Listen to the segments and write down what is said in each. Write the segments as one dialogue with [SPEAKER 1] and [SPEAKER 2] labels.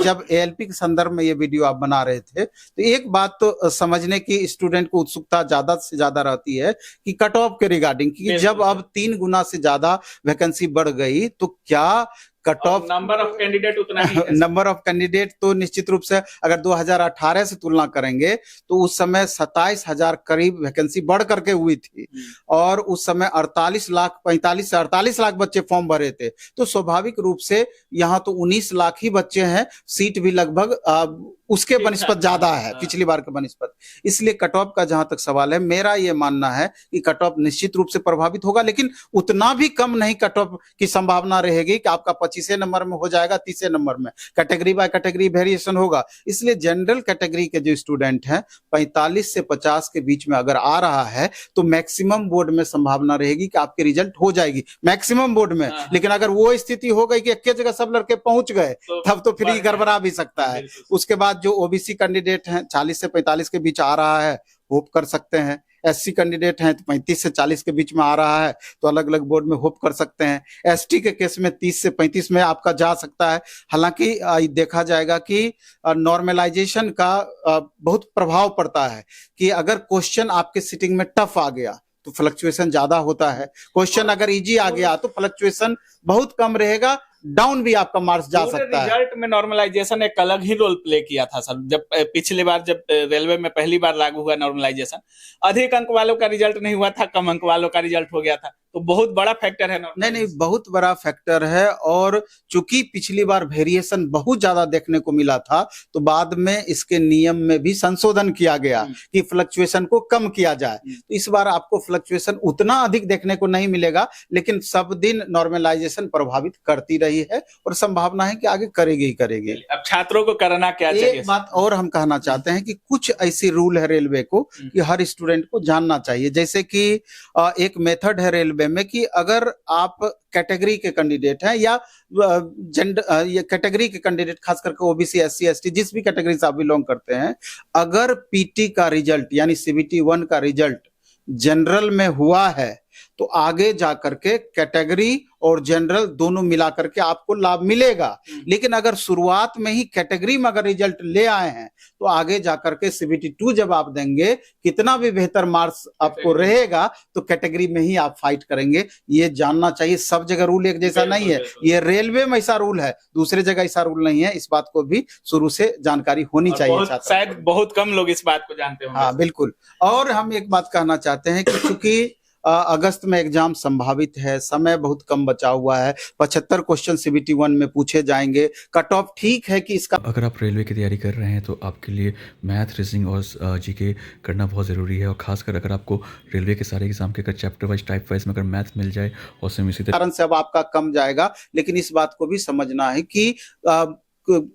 [SPEAKER 1] जब एएलपी के संदर्भ में ये वीडियो आप बना रहे थे तो एक बात तो समझने की स्टूडेंट को उत्सुकता ज्यादा से ज्यादा रहती है कि कट ऑफ के रिगार्डिंग, कि जब अब 3 गुना से ज्यादा वैकेंसी बढ़ गई तो क्या cut off
[SPEAKER 2] number of candidate उतना ही है।
[SPEAKER 1] नंबर ऑफ कैंडिडेट तो निश्चित रूप से अगर 2018 से तुलना करेंगे तो उस समय 27,000 करीब वैकेंसी बढ़ करके हुई थी और उस समय 45 से 48 लाख बच्चे फॉर्म भरे थे। तो स्वाभाविक रूप से यहाँ तो 19 लाख ही बच्चे हैं, सीट भी लगभग उसके बनिस्पत ज्यादा है पिछली बार के बनिस्पत। इसलिए कट ऑफ का जहां तक सवाल है, मेरा ये मानना है कि कट ऑफ निश्चित रूप से प्रभावित होगा, लेकिन उतना भी कम नहीं कट ऑफ की संभावना रहेगी कि आपका 25 नंबर में हो जाएगा, 30 नंबर में। कैटेगरी बाय कैटेगरी वेरिएशन होगा। इसलिए जनरल कैटेगरी के जो स्टूडेंट हैं 45 से 50 के बीच में अगर आ रहा है तो मैक्सिमम बोर्ड में संभावना रहेगी कि आपके रिजल्ट हो जाएगी मैक्सिमम बोर्ड में। लेकिन अगर वो स्थिति हो गई कि एक जगह सब लड़के पहुंच गए तब तो फिर गड़बड़ा भी सकता है। उसके बाद जो ओबीसी कैंडिडेट हैं 40 से 45 के बीच आ रहा है, होप कर सकते हैं। एससी कैंडिडेट हैं तो 35 से 40 के बीच में आ रहा है तो अलग अलग बोर्ड में होप कर सकते हैं। एसटी के केस में 30 से 35 में आपका जा सकता है। हालांकि देखा जाएगा कि नॉर्मलाइजेशन का बहुत प्रभाव पड़ता है कि अगर क्वेश्चन आपके सिटिंग में टफ आ गया तो फ्लक्चुएशन ज्यादा होता है, क्वेश्चन अगर इजी आ गया तो फ्लक्चुएशन बहुत कम रहेगा, डाउन भी आपका मार्क्स जा सकता है।
[SPEAKER 2] रिजल्ट में नॉर्मलाइजेशन एक अलग ही रोल प्ले किया था सर। जब पिछली बार जब रेलवे में पहली बार लागू हुआ नॉर्मलाइजेशन, अधिक अंक वालों का रिजल्ट नहीं हुआ था, कम अंक वालों का रिजल्ट हो गया था, तो बहुत बड़ा फैक्टर है।
[SPEAKER 1] नहीं, बहुत बड़ा फैक्टर है। और चूंकि पिछली बार वेरिएशन बहुत ज्यादा देखने को मिला था तो बाद में इसके नियम में भी संशोधन किया गया कि फ्लक्चुएशन को कम किया जाए। तो इस बार आपको फ्लक्चुएशन उतना अधिक देखने को नहीं मिलेगा, लेकिन सब दिन नॉर्मलाइजेशन प्रभावित करती रही है और संभावना है कि आगे करेगी ही करेगी।
[SPEAKER 2] अब छात्रों को करना क्या चाहिए?
[SPEAKER 1] एक बात और हम कहना चाहते हैं कि कुछ ऐसी रूल है रेलवे को कि हर स्टूडेंट को जानना चाहिए। जैसे कि एक मेथड है रेलवे में कि अगर आप कैटेगरी के कैंडिडेट हैं या जेंडर या कैटेगरी के कैंडिडेट, खास करके ओबीसी एससी एसटी जिस भी कैटेगरी से आप बिलोंग करते हैं, अगर पीटी का रिजल्ट यानी सीबीटी 1 का रिजल्ट जनरल में हुआ है तो आगे जाकर के कैटेगरी और जनरल दोनों मिलाकर के आपको लाभ मिलेगा। लेकिन अगर शुरुआत में ही कैटेगरी में अगर रिजल्ट ले आए हैं तो आगे जाकर के सीबीटी 2 जब आप देंगे, कितना भी बेहतर मार्क्स आपको रहेगा तो कैटेगरी में ही आप फाइट करेंगे। ये जानना चाहिए। सब जगह रूल एक जैसा नहीं है, ये रेलवे में ऐसा रूल है, दूसरे जगह ऐसा रूल नहीं है। इस बात को भी शुरू से जानकारी होनी चाहिए।
[SPEAKER 2] शायद बहुत कम लोग इस बात को जानते होंगे।
[SPEAKER 1] हाँ बिल्कुल। और हम एक बात कहना चाहते हैं कि चूंकि अगस्त में एग्जाम संभावित है, समय बहुत कम बचा हुआ है, 75 क्वेश्चन सीबीटी 1 में पूछे जाएंगे। कट ऑफ ठीक है कि इसका,
[SPEAKER 3] अगर आप रेलवे की तैयारी कर रहे हैं तो आपके लिए मैथ, रीजनिंग और जीके करना बहुत ज़रूरी है। और खासकर अगर आपको रेलवे के सारे एग्जाम के अगर चैप्टर वाइज टाइप वाइज में अगर मैथ मिल जाए और सेम इसी
[SPEAKER 1] कारण से अब आपका कम जाएगा। लेकिन इस बात को भी समझना है कि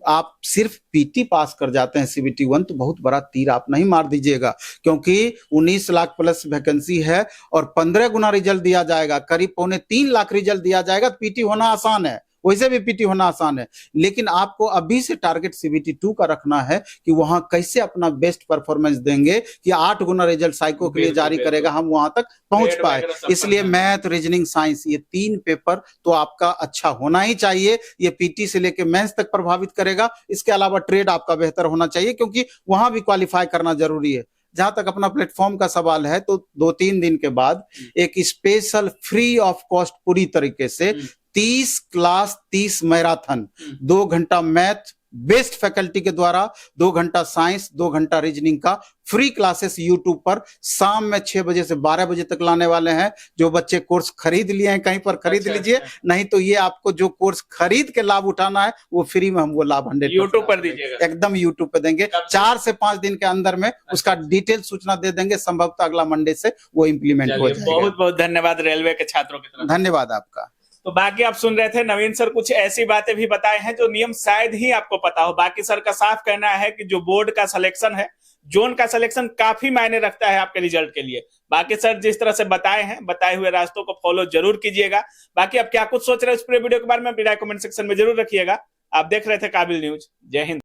[SPEAKER 1] आप सिर्फ पीटी पास कर जाते हैं सीबीटी 1 तो बहुत बड़ा तीर आप नहीं मार दीजिएगा, क्योंकि 19 लाख प्लस वैकेंसी है और 15 गुना रिजल्ट दिया जाएगा, करीब 2.25 लाख रिजल्ट दिया जाएगा। तो पीटी होना आसान है, वैसे भी पीटी होना आसान है, लेकिन आपको अभी से टारगेट सीबीटी 2 का रखना है कि वहां कैसे अपना बेस्ट परफॉर्मेंस देंगे कि 8 गुना रिजल्ट साइको के लिए जारी करेगा, हम वहां तक पहुंच पाए। इसलिए मैथ, रीजनिंग, साइंस ये 3 पेपर तो आपका अच्छा होना ही चाहिए। ये पीटी से लेके मेंस तक प्रभावित करेगा। इसके अलावा ट्रेड आपका बेहतर होना चाहिए क्योंकि वहां भी क्वालिफाई करना जरूरी है। जहां तक अपना प्लेटफॉर्म का सवाल है तो 2-3 दिन के बाद एक स्पेशल फ्री ऑफ कॉस्ट पूरी तरीके से 30 क्लास 30 मैराथन, 2 घंटा मैथ बेस्ट फैकल्टी के द्वारा, 2 घंटा साइंस, 2 घंटा रीजनिंग का फ्री क्लासेस यूट्यूब पर शाम में 6 बजे से 12 बजे तक लाने वाले हैं। जो बच्चे कोर्स खरीद लिए हैं कहीं पर खरीद लीजिए, नहीं तो ये आपको जो कोर्स खरीद के लाभ उठाना है वो फ्री में हम वो लाभ 100%
[SPEAKER 2] यूट्यूब पर दीजिएगा,
[SPEAKER 1] एकदम यूट्यूब पे देंगे। 4 से 5 दिन के अंदर में उसका डिटेल सूचना दे देंगे। संभवतः अगला मंडे से वो इम्प्लीमेंट हो जाएगा।
[SPEAKER 2] बहुत बहुत धन्यवाद रेलवे के छात्रों की तरफ।
[SPEAKER 1] धन्यवाद आपका।
[SPEAKER 2] तो बाकी आप सुन रहे थे नवीन सर कुछ ऐसी बातें भी बताए हैं जो नियम शायद ही आपको पता हो। बाकी सर का साफ कहना है कि जो बोर्ड का सिलेक्शन है, जोन का सिलेक्शन काफी मायने रखता है आपके रिजल्ट के लिए। बाकी सर जिस तरह से बताए हैं, बताए हुए रास्तों को फॉलो जरूर कीजिएगा। बाकी आप क्या कुछ सोच रहे हैं इस पूरे वीडियो के बारे में, वीडियो कमेंट सेक्शन में जरूर रखिएगा। आप देख रहे थे काबिल न्यूज। जय हिंद।